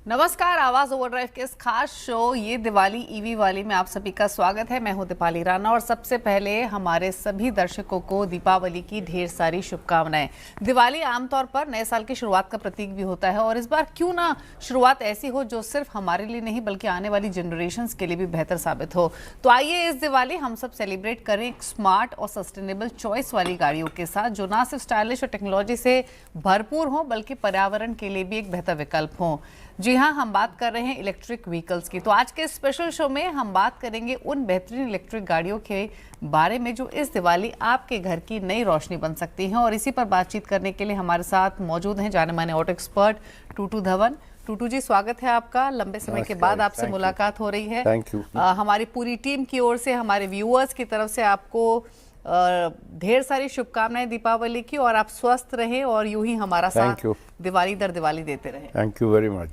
नमस्कार, आवाज ओवरड्राइव के इस खास शो ये दिवाली ईवी वाली में आप सभी का स्वागत है। मैं हूं दीपाली राणा और सबसे पहले हमारे सभी दर्शकों को दीपावली की ढेर सारी शुभकामनाएं। दिवाली आमतौर पर नए साल की शुरुआत का प्रतीक भी होता है और इस बार क्यों ना शुरुआत ऐसी हो जो सिर्फ हमारे लिए नहीं बल्कि आने वाली जनरेशंस के लिए भी बेहतर साबित हो। तो आइए इस दिवाली हम सब सेलिब्रेट करें एक स्मार्ट और सस्टेनेबल चॉइस वाली गाड़ियों के साथ जो ना सिर्फ स्टाइलिश और टेक्नोलॉजी से भरपूर हो बल्कि पर्यावरण के लिए भी एक बेहतर विकल्प हो। जी हाँ, हम बात कर रहे हैं इलेक्ट्रिक व्हीकल्स की। तो आज के स्पेशल शो में हम बात करेंगे उन बेहतरीन इलेक्ट्रिक गाड़ियों के बारे में जो इस दिवाली आपके घर की नई रोशनी बन सकती हैं। और इसी पर बातचीत करने के लिए हमारे साथ मौजूद हैं जाने माने ऑटो एक्सपर्ट टूटू धवन। टूटू जी, स्वागत है आपका। लंबे समय के बाद आपसे मुलाकात हो रही है। Thank you. हमारी पूरी टीम की ओर से, हमारे व्यूअर्स की तरफ से आपको ढेर सारी शुभकामनाएं दीपावली की और आप स्वस्थ रहें और यूं ही हमारा साथ दिवाली दर दिवाली देते रहें। Thank you very much.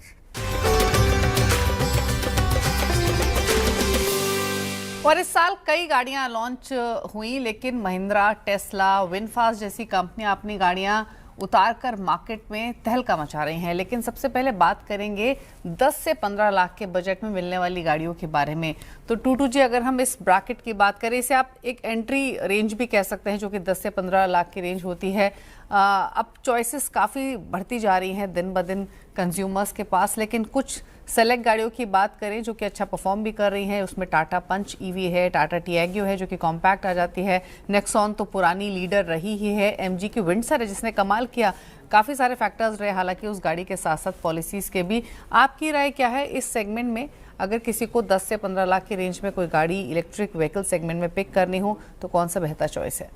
और इस साल कई गाड़ियां लॉन्च हुई लेकिन महिंद्रा, टेस्ला, विनफास्ट जैसी कंपनियां अपनी गाड़ियां उतारकर मार्केट में तहलका मचा रही हैं। लेकिन सबसे पहले बात करेंगे 10 से 15 लाख के बजट में मिलने वाली गाड़ियों के बारे में। तो टूटू जी, अगर हम इस ब्रैकेट की बात करें, इसे आप एक एंट्री रेंज भी कह सकते हैं जो कि 10 से 15 लाख की रेंज होती है। अब चॉइसेस काफ़ी बढ़ती जा रही हैं दिन ब दिन कंज्यूमर्स के पास, लेकिन कुछ सेलेक्ट गाड़ियों की बात करें जो कि अच्छा परफॉर्म भी कर रही हैं, उसमें टाटा पंच ईवी है, टाटा टियागो है जो कि कॉम्पैक्ट आ जाती है, नेक्सॉन तो पुरानी लीडर रही ही है, एमजी की विंडसर है जिसने कमाल किया। काफ़ी सारे फैक्टर्स रहे हालांकि उस गाड़ी के साथ साथ पॉलिसीज़ के भी। आपकी राय क्या है इस सेगमेंट में? अगर किसी को 10 से 15 लाख की रेंज में कोई गाड़ी इलेक्ट्रिक व्हीकल सेगमेंट में पिक करनी हो तो कौन सा बेहतर चॉइस है?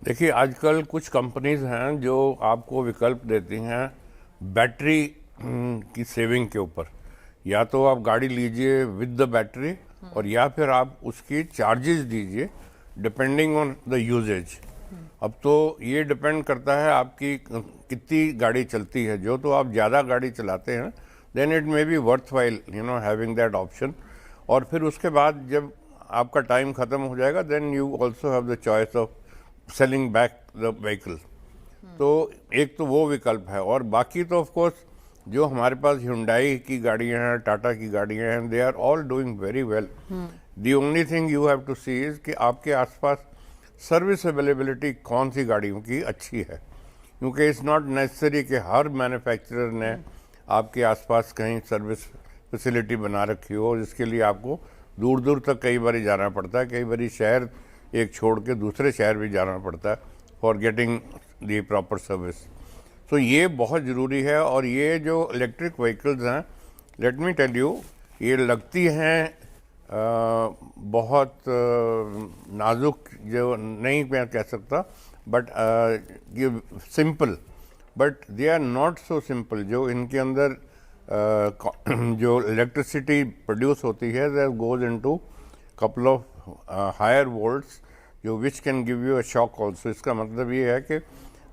देखिए, आजकल कुछ कंपनीज हैं जो आपको विकल्प देती हैं बैटरी की सेविंग के ऊपर। या तो आप गाड़ी लीजिए विद द बैटरी और या फिर आप उसकी चार्जेस दीजिए डिपेंडिंग ऑन द यूजेज। अब तो ये डिपेंड करता है आपकी कितनी गाड़ी चलती है। जो तो आप ज़्यादा गाड़ी चलाते हैं then it may be worthwhile having that option. और फिर उसके बाद जब आपका टाइम ख़त्म हो जाएगा then you also have the choice of selling back the vehicle. तो एक तो वो विकल्प है और बाकी तो ऑफ कोर्स जो हमारे पास Hyundai की गाड़ियाँ हैं, टाटा की गाड़ियाँ हैं, they are all doing very well. The only thing you have to see is कि आपके आसपास सर्विस अवेलेबिलिटी कौन सी गाड़ियों की अच्छी है, क्योंकि इट्स नॉट नेसेसरी कि हर मैन्युफैक्चरर ने आपके आसपास कहीं सर्विस फैसिलिटी बना रखी हो, जिसके लिए आपको दूर दूर तक कई बार जाना पड़ता है। कई बार शहर एक छोड़ के दूसरे शहर भी जाना पड़ता है for getting the proper service. तो ये बहुत ज़रूरी है। और ये जो इलेक्ट्रिक व्हीकल्स हैं, लेट मी टेल यू, ये लगती हैं बहुत नाजुक, जो नहीं मैं कह सकता, बट ये simple, but they are not so simple. जो इनके अंदर जो इलेक्ट्रिसिटी प्रोड्यूस होती है that goes into couple of higher volts जो which can give you a shock also. इसका मतलब ये है कि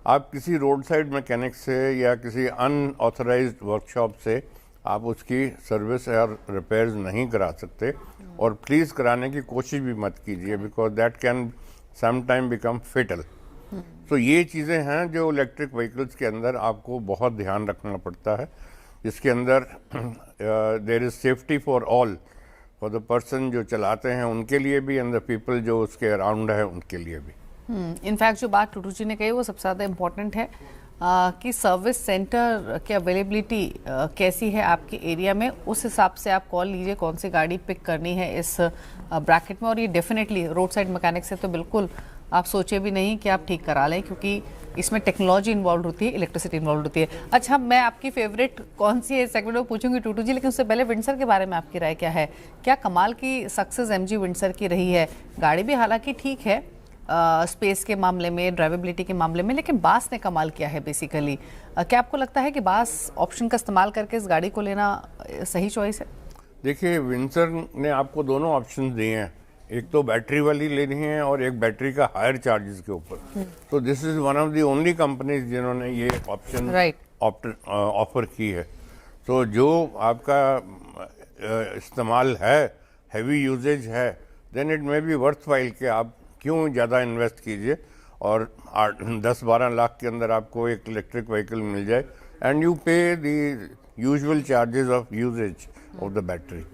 आप किसी रोड साइड मैकेनिक से या किसी अनऑथराइज्ड वर्कशॉप से आप उसकी सर्विस और रिपेयर्स नहीं करा सकते, और प्लीज़ कराने की कोशिश भी मत कीजिए because that can some time become fatal. तो ये चीज़ें हैं जो इलेक्ट्रिक व्हीकल्स के अंदर आपको बहुत ध्यान रखना पड़ता है, जिसके अंदर there is safety for all, for the person जो चलाते हैं उनके लिए भी एंड द पीपल जो उसके अराउंड है उनके लिए भी। इनफैक्ट जो बात टूटू जी ने कही वो सबसे ज़्यादा इम्पोर्टेंट है कि सर्विस सेंटर की अवेलेबिलिटी कैसी है आपके एरिया में, उस हिसाब से आप कॉल लीजिए कौन सी गाड़ी पिक करनी है इस ब्रैकेट में। और ये डेफिनेटली रोड साइड मैकेनिक से तो बिल्कुल आप सोचिए भी नहीं कि आप ठीक करा लें, क्योंकि इसमें टेक्नोलॉजी इन्वॉल्व होती है, इलेक्ट्रिसिटी इन्वॉल्व होती है। अच्छा, मैं आपकी फेवरेट कौन सी है सेगमेंट में पूछूंगी टूटू जी, लेकिन उससे पहले विंडसर के बारे में आपकी राय क्या है? क्या कमाल की सक्सेस एमजी विंडसर की रही है? गाड़ी भी हालांकि ठीक है स्पेस के मामले में, ड्राइवेबिलिटी के मामले में, लेकिन बास ने कमाल किया है बेसिकली। क्या आपको लगता है कि बास ऑप्शन का इस्तेमाल करके इस गाड़ी को लेना सही चॉइस है? देखिए, विंडसर ने आपको दोनों ऑप्शन दिए हैं, एक तो बैटरी वाली लेनी है और एक बैटरी का हायर चार्जेस के ऊपर। तो this is one of the only companies जिन्होंने ये ऑप्शन ऑफर की है। तो जो आपका इस्तेमाल है, हैवी यूजेज है, then it may be worthwhile कि आप क्यों ज़्यादा इन्वेस्ट कीजिए और 10-12 लाख के अंदर आपको एक इलेक्ट्रिक व्हीकल मिल जाए एंड यू पे दी usual charges of usage of the battery.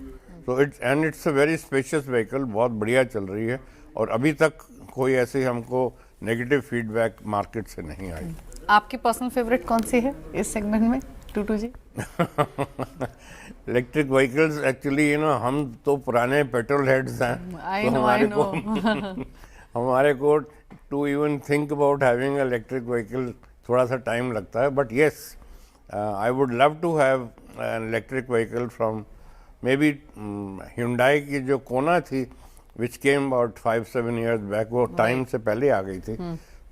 So it's a very spacious vehicle, बहुत बढ़िया चल रही है और अभी तक कोई ऐसे हमको नेगेटिव फीडबैक मार्केट से नहीं आई। आपकी पर्सनल फेवरेट कौन सी है इस सेगमेंट में Tutu ji? Electric vehicles actually हम तो पुराने पेट्रोल हेड्स हैं, तो हमारे को to even think about having electric vehicle थोड़ा सा टाइम लगता है, but yes I would love to have an electric vehicle from maybe Hyundai की जो कोना थी which came about 5-7 years back, वो टाइम से पहले आ गई थी,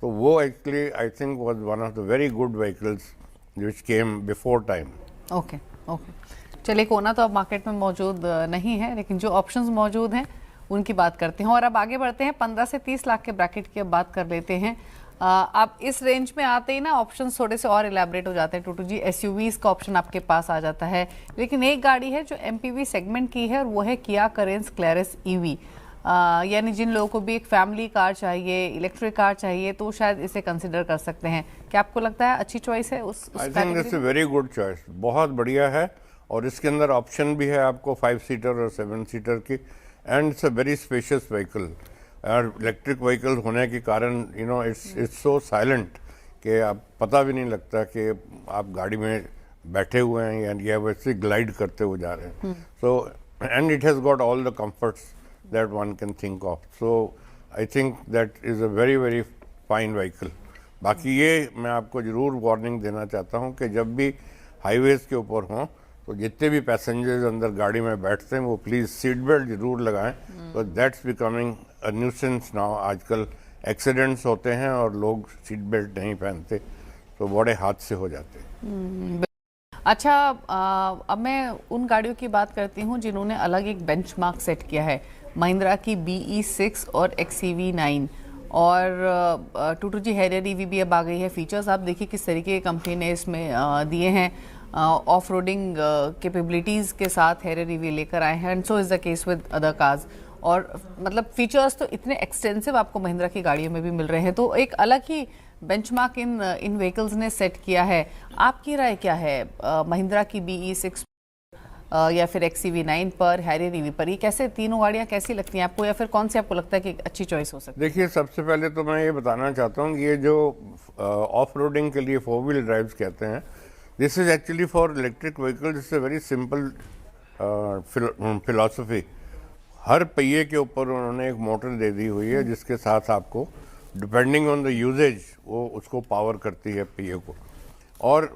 तो वो actually I think was one of the very good vehicles which came before time. Okay okay, चलिए कोना तो अब मार्केट में मौजूद नहीं है, लेकिन जो ऑप्शंस मौजूद हैं उनकी बात करते हैं और अब आगे बढ़ते हैं। 15 से 30 लाख के ब्रैकेट की अब बात कर लेते हैं। आप इस रेंज में आते ही ना ऑप्शंस थोड़े से और इलेबोरेट हो जाते हैं टूटू जी। एसयूवीज का ऑप्शन आपके पास आ जाता है, लेकिन एक गाड़ी है जो एमपीवी सेगमेंट की है और वो है किया करेंस क्लैरिस ईवी। यानी जिन लोगों को भी एक फैमिली कार चाहिए, इलेक्ट्रिक कार चाहिए, तो शायद इसे कंसिडर कर सकते हैं। क्या आपको लगता है अच्छी चॉइस है उस I think this is very good choice, बहुत बढ़िया है और इसके अंदर ऑप्शन भी है आपको 5 सीटर और 7 सीटर की, and it's a very spacious vehicle. और इलेक्ट्रिक व्हीकल होने के कारण इट्स सो साइलेंट कि आप पता भी नहीं लगता कि आप गाड़ी में बैठे हुए हैं या वैसे ग्लाइड करते हुए जा रहे हैं। So and it has got all the comforts that one can think of. So I think that is a very very fine vehicle. बाकी ये मैं आपको ज़रूर वार्निंग देना चाहता हूँ कि जब भी हाईवेज़ के ऊपर हों तो जितने भी पैसेंजर्स अंदर गाड़ी में बैठते हैं वो प्लीज़ सीट बेल्ट ज़रूर लगाएं, तो that's becoming a nuisance now. आजकल एक्सीडेंट्स होते हैं और लोग सीट बेल्ट नहीं पहनते तो बड़े हादसे हो जाते हैं। अच्छा, अब मैं उन गाड़ियों की बात करती हूँ जिन्होंने अलग एक बेंचमार्क सेट किया है। महिंद्रा की BE6 और XEV9 और टूटू जी हैरियर ईवी भी अब आ गई है। फीचर्स आप देखिए किस तरीके की कंपनी ने इसमें दिए हैं। ऑफ रोडिंग कैपेबिलिटीज़ के साथ हैरियर ईवी लेकर आए हैं, and so is the case with other cars. और मतलब फीचर्स तो इतने एक्सटेंसिव आपको महिंद्रा की गाड़ियों में भी मिल रहे हैं, तो एक अलग ही बेंचमार्क इन व्हीकल्स ने सेट किया है। आपकी राय क्या है महिंद्रा की BE6 या फिर XEV9 पर, हैरियर ईवी पर? ये कैसे तीनों गाड़ियाँ कैसी लगती हैं आपको, या फिर कौन सी आपको लगता है कि अच्छी चॉइस हो सकती है? देखिए, सबसे पहले तो मैं ये बताना चाहता हूँ कि ये जो ऑफ रोडिंग के लिए 4 व्हील ड्राइव्स कहते हैं, this is actually for electric vehicle. It's a very simple philosophy. हर पहिए के ऊपर उन्होंने एक मोटर दे दी हुई है जिसके साथ आपको डिपेंडिंग ऑन द यूजेज वो उसको पावर करती है पहिए को। और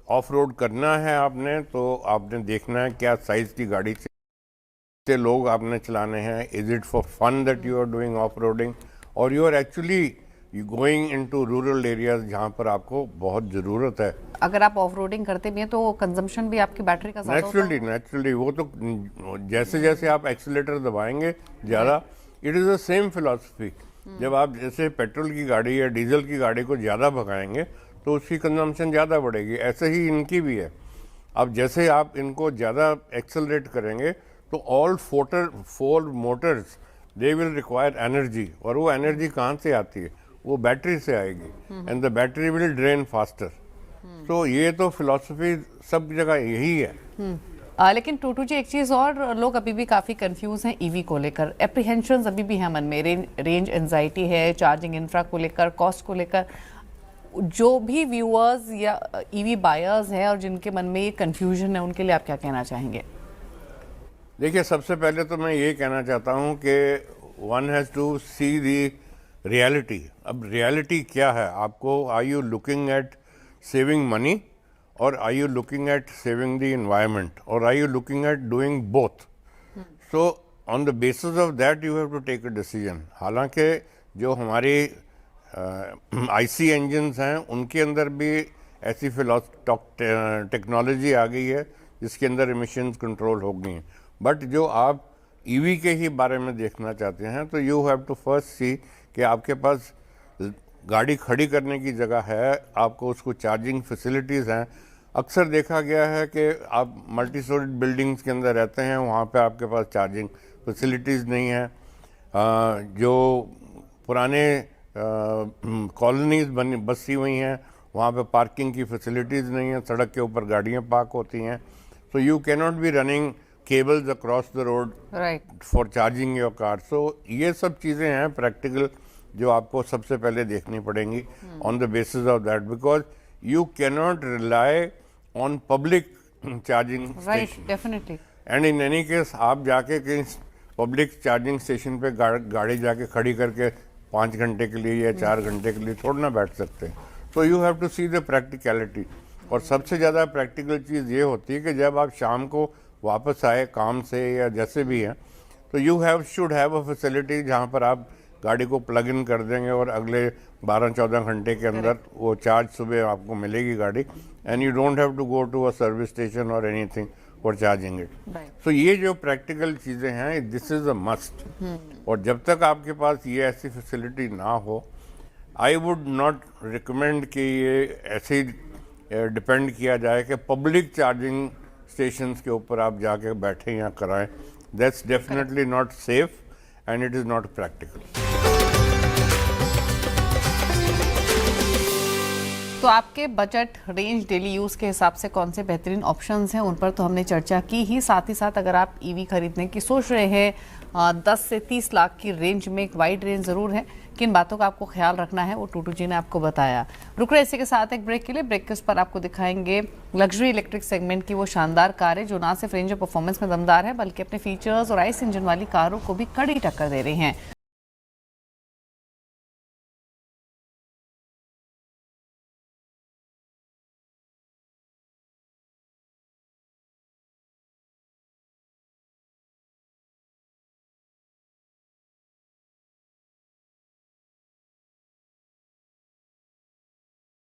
ऑफ रोड करना है आपने तो आपने देखना है क्या साइज़ की गाड़ी से लोग आपने चलाने हैं। Is it for fun that you are doing off roading, और you are actually going into rural areas जहाँ पर आपको बहुत ज़रूरत है। अगर आप ऑफ रोडिंग करते भी हैं तो कंजम्पशन भी आपकी बैटरी का ज़्यादा होता है? नेचुरली वो तो जैसे जैसे आप एक्सीलेटर दबाएंगे ज़्यादा, it is the same philosophy. जब आप जैसे पेट्रोल की गाड़ी या डीजल की गाड़ी को ज़्यादा भगाएंगे तो उसकी कंजम्पशन ज़्यादा बढ़ेगी, ऐसे ही इनकी भी है। अब जैसे आप इनको ज़्यादा एक्सेलरेट करेंगे तो all 4 Motors they will require energy, और वो एनर्जी कहाँ से आती है? वो बैटरी से आएगी, and the battery will drain faster. तो ये तो फिलॉसफी सब जगह यही है। लेकिन टूटू जी एक चीज़ और, लोग अभी भी काफ़ी कंफ्यूज हैं ईवी को लेकर। एप्रीहेंशंस अभी भी हैं मन में, रेंज एंजाइटी है, चार्जिंग इंफ्रा को लेकर, कॉस्ट को लेकर। जो भी व्यूअर्स या ईवी बायर्स हैं और जिनके मन में ये कंफ्यूजन है, उनके लिए आप क्या कहना चाहेंगे? देखिए, सबसे पहले तो मैं ये कहना चाहता हूँ कि one has to see the reality. अब रियलिटी क्या है आपको? Are you looking at saving money, और are you looking at saving the environment, और are you looking at doing both? So on the basis of that you have to take a decision. हालांकि जो हमारी IC engines हैं उनके अंदर भी ऐसी टेक्नोलॉजी आ गई है जिसके अंदर एमिशंस कंट्रोल हो गई हैं, बट जो आप EV के ही बारे में देखना चाहते हैं तो यू हैव टू फर्स्ट सी कि आपके पास गाड़ी खड़ी करने की जगह है, आपको उसको चार्जिंग फैसिलिटीज़ हैं। अक्सर देखा गया है कि आप मल्टी स्टोरीड बिल्डिंग्स के अंदर रहते हैं, वहाँ पे आपके पास चार्जिंग फैसिलिटीज़ नहीं है। जो पुराने कॉलोनीज़ बसी हुई हैं वहाँ पे पार्किंग की फैसिलिटीज़ नहीं है, सड़क के ऊपर गाड़ियाँ पार्क होती हैं, so you cannot be running cables across the road right. For charging your car. So ये सब चीज़ें हैं प्रैक्टिकल जो आपको सबसे पहले देखनी पड़ेंगी on the basis of that, because you cannot rely on public charging right, station. Definitely. And in any case आप जाके कहीं पब्लिक चार्जिंग स्टेशन पे गाड़ी जाके खड़ी करके 5 घंटे के लिए या 4 घंटे के लिए थोड़ा ना बैठ सकते हैं। तो you have to see the practicality. और सबसे ज़्यादा प्रैक्टिकल चीज़ ये होती है कि जब आप शाम को वापस आए काम से या जैसे भी हैं, तो you should have a facility जहाँ पर आप गाड़ी को प्लग इन कर देंगे और अगले 12-14 घंटे के अंदर वो चार्ज सुबह आपको मिलेगी गाड़ी, and you don't have to go to a service station और anything for charging it. So ये जो प्रैक्टिकल चीज़ें हैं, दिस इज़ अ मस्ट। और जब तक आपके पास ये ऐसी फैसिलिटी ना हो, आई वुड नॉट रिकमेंड कि ये ऐसे डिपेंड किया जाए कि पब्लिक चार्जिंग स्टेशंस के ऊपर आप जाके बैठें या कराएं। That's definitely not safe and it is not practical. तो आपके बजट रेंज डेली यूज़ के हिसाब से कौन से बेहतरीन ऑप्शंस हैं, उन पर तो हमने चर्चा की ही। साथ ही साथ अगर आप ईवी खरीदने की सोच रहे हैं 10 से 30 लाख की रेंज में, एक वाइड रेंज ज़रूर है, किन बातों का आपको ख्याल रखना है वो टूटू जी ने आपको बताया। रुक रहे इसी के साथ एक ब्रेक के लिए। ब्रेक के उस पर आपको दिखाएंगे लग्जरी इलेक्ट्रिक सेगमेंट की वो शानदार कार है जो ना सिर्फ रेंज और परफॉर्मेंस में दमदार है, बल्कि अपने फीचर्स और आइस इंजन वाली कारों को भी कड़ी टक्कर दे रही हैं।